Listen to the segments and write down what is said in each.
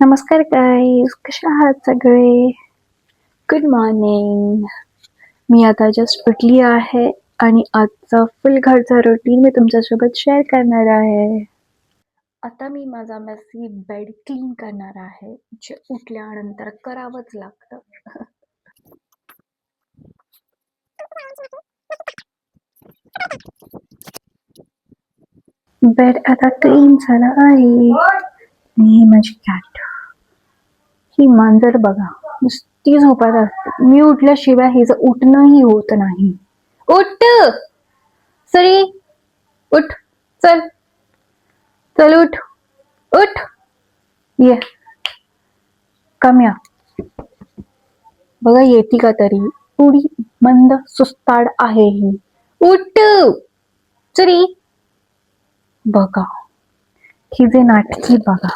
नमस्कार गाईज, कशा आहात सगळे? Good morning. मी आता जस्ट उठली आहे आणि आजचा फुल घरचा रुटीन मी तुमच्यासोबत शेअर करणार आहे. आता मी माझा मेसी बेड क्लीन करणार आहे, जे उठल्यानंतर करावंच लागतं. बेड आता क्लीन झाला आहे. आणि ही माझी कॅट, ही मांजर बघा, नुसती झोपत असते. मी उठल्याशिवाय हिचं उठणंही होत नाही. उठ सरी, उठ, चल चल, उठ उठ, ये कम्या. बघा येती का तरी, थोडी मंद सुस्ताड आहे ही. उठ सरी. बघा ही जे नाटकी बघा.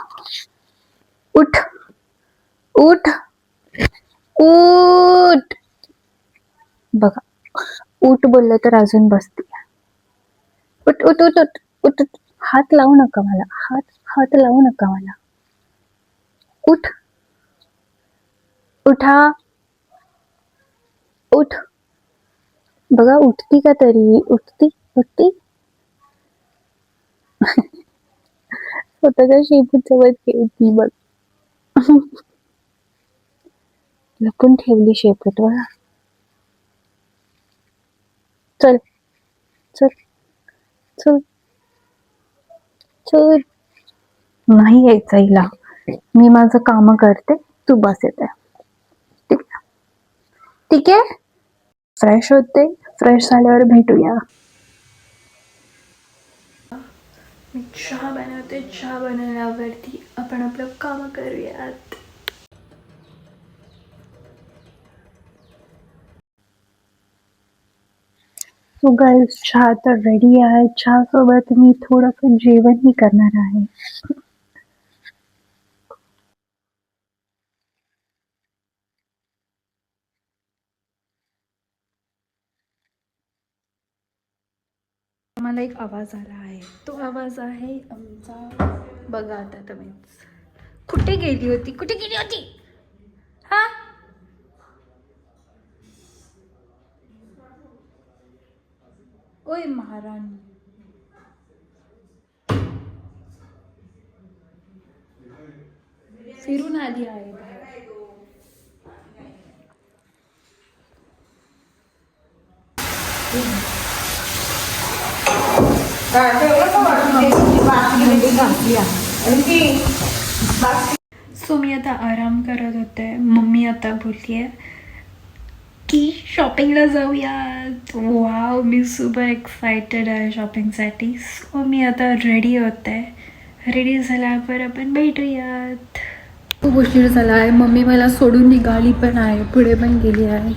उठ उठ उठ. बघा उठ बोललं तर अजून बसते. उठ उठ उठ उठ उठ. हात लावू नका मला, हात लावू नका मला. उठ, उठा, उठ. बघा उठती का तरी, उठती उठती. स्वतःच्या शेपूटसोबत खेळती बघ. लपून ठेवली शेपूट बघा. चल चल चल चल. नाही यायचं हिला. मी माझं काम करते, तू बस येते. ठीक आहे, ठीक आहे. फ्रेश होते, फ्रेश झाल्यावर भेटूया. मी चहा बनवते, चहा बनवल्यावरती आपण आपलं काम करूयात. सो गाईस, चहा तर रेडी आहे. चहा सोबत मी थोडंसं जेवणही करणार आहे. मला एक आवाज आला आहे, तो आवाज आहे आमचा. बघा आता तुम्हीच. कुठे गेली होती, कुठे गेली होती हा? ओय महाराणी, फिरून आली आहे बाहेर. सो मी आता आराम करत होते. मम्मी आता बोलली आहे की शॉपिंगला जाऊयात. वाव, मी सुपर एक्सायटेड आहे शॉपिंगसाठी. सो मी आता रेडी होते. रेडी झाल्यावर आपण भेटूयात. खूप उशीर झाला आहे. मम्मी मला सोडून निघाली पण आहे, पुढे पण गेली आहे.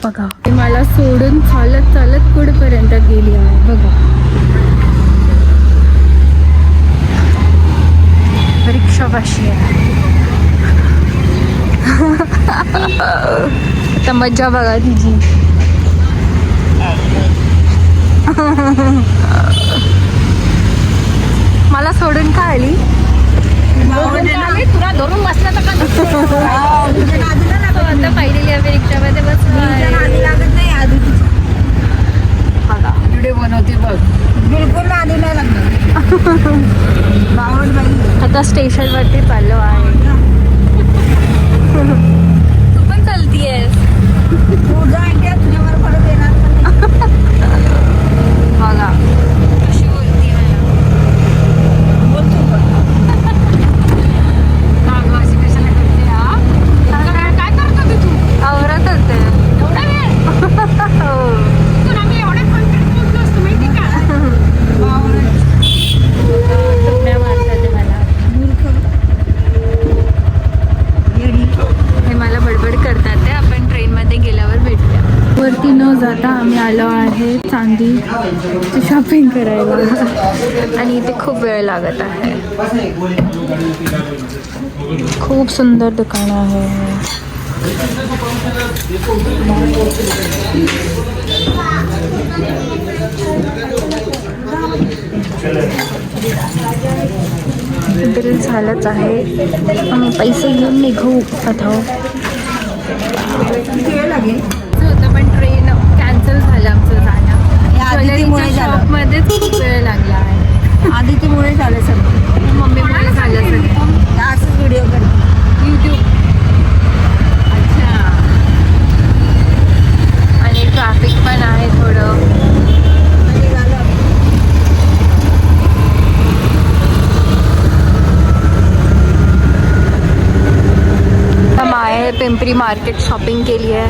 बघा मला सोडून चालत चालत पुढेपर्यंत गेली आहे. बघा रिक्षापाशी आहे. आता मज्जा बघा तिची. मला सोडून का आली? तुला धरून बसला तर आता पाहिलेली आम्ही रिक्षामध्ये बसलो. लागत नाही आधी बघा व्हिडिओ बनवते बघ. बिलकुल आधी नाही लागत. आता स्टेशन वरती चाललो आहे. तू पण चालतीयस? तुझा आयडिया तुझ्यावर परत येणार. बघा कशी बोलती मला. काय करतो तू? आवरत होते. एवढा वेळ? तुला मी एवढे कॉन्फिडन्स बोलतो असतो माहिती का? टोपण्या मारतात मला. हे मला बडबड करतात ते. आपण ट्रेनमध्ये गेल्यावर भेटूया. वरती न जाता आम्ही आलो आहे चांदी शॉपिंग करायला. आणि इथे खूप वेळ लागत आहे. खूप सुंदर दुकान आहे. बिल झालंच आहे. आम्ही पैसे घेऊन निघू आता. होतं पण ट्रेन कॅन्सल झालं आमचं जाणं. ज्वेलरीच्या शॉपमध्येच खूप वेळ लागला आहे. आदितीमुळे झालं सगळं. मम्मीमुळे झालं सगळं. असंच व्हिडिओ करते. यूट्यूब. अच्छा. आणि ट्रॅफिक पण आहे थोडं. हम आए पिंपरी मार्केट शॉपिंग के लिए.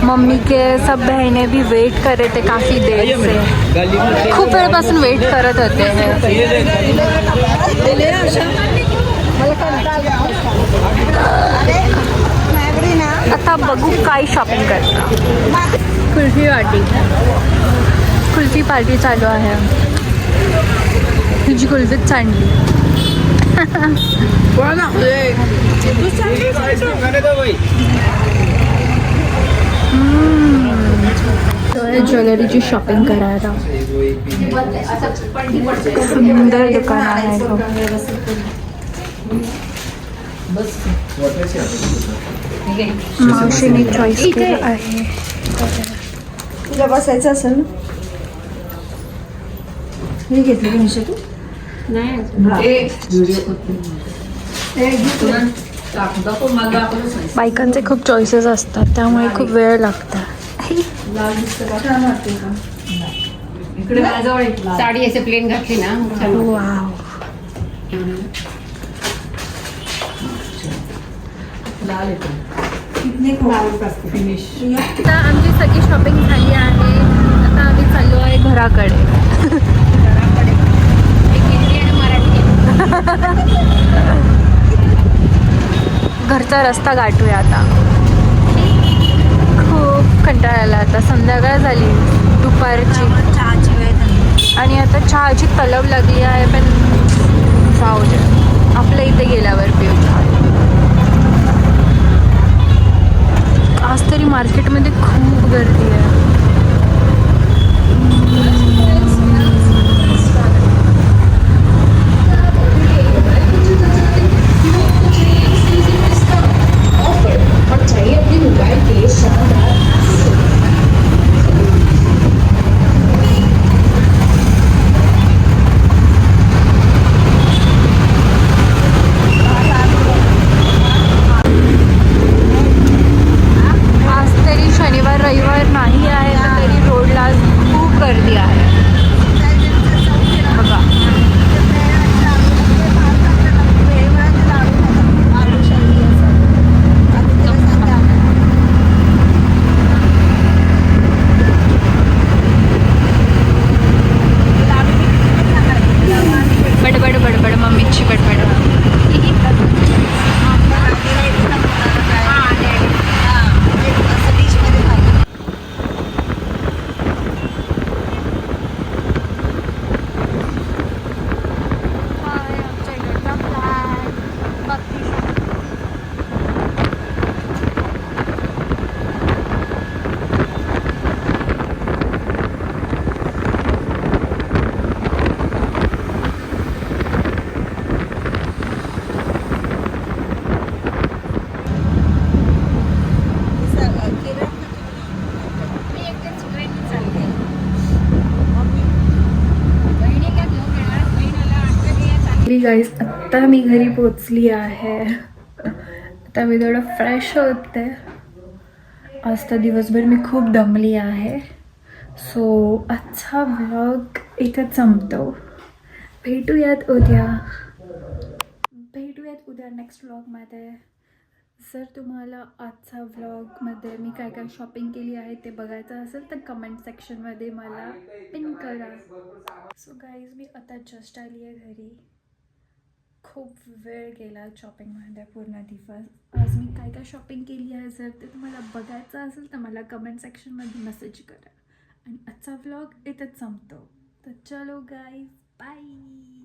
मम्मी के सब बहनें भी वेट कर रहे थे काफ़ी देर से. खूप वेळपासून वेट करत होते हैं. आता बघू काय शॉपिंग करता. कुल्फी पार्टी चालू आहे. तुझी कुल्फीच सांडली. ज्वेलरीची शॉपिंग करायला सुंदर दुकान आहे. मावशीने चॉईस केलं आहे. तुला बसायचं असेल ना. हे घेतली की निशा तू? बायकांचे खूप चॉईसेस असतात त्यामुळे खूप वेळ लागतात. साडी असे प्लेन घातली ना. वाव. आता आमची सगळी शॉपिंग झाली आहे. आता आम्ही चाललो आहे घराकडे. घरचा रस्ता गाठूया आता. खूप कंटाळा आला आता. संध्याकाळ झाली दुपारची चहाची वेळ झाली आणि आता चहाची तलब लागली आहे. पण जाऊ दे, आपल्या इथे गेल्यावर पिऊ चहा. आज तरी मार्केटमध्ये खूप गर्दी आहे. गाईज आत्ता मी घरी पोचली आहे. आता मी थोडं फ्रेश होते. आज तर दिवसभर मी खूप दमली आहे. सो आजचा व्लॉग इथंच संपतो. भेटूयात उद्या नेक्स्ट व्लॉगमध्ये. जर तुम्हाला आजचा व्लॉगमध्ये मी काय काय शॉपिंग केली आहे ते बघायचं असेल तर कमेंट सेक्शनमध्ये मला पिन करा. सो गाईज मी आता जस्ट आली आहे घरी. खूप वेळ गेला शॉपिंगमध्ये पूर्ण दिवस. आज मी काय काय शॉपिंग केली आहे जर ते तुम्हाला बघायचं असेल तर मला कमेंट सेक्शनमध्ये मेसेज करा. आणि आजचा व्लॉग इथंच संपतो. तर चलो गाईज, बाय.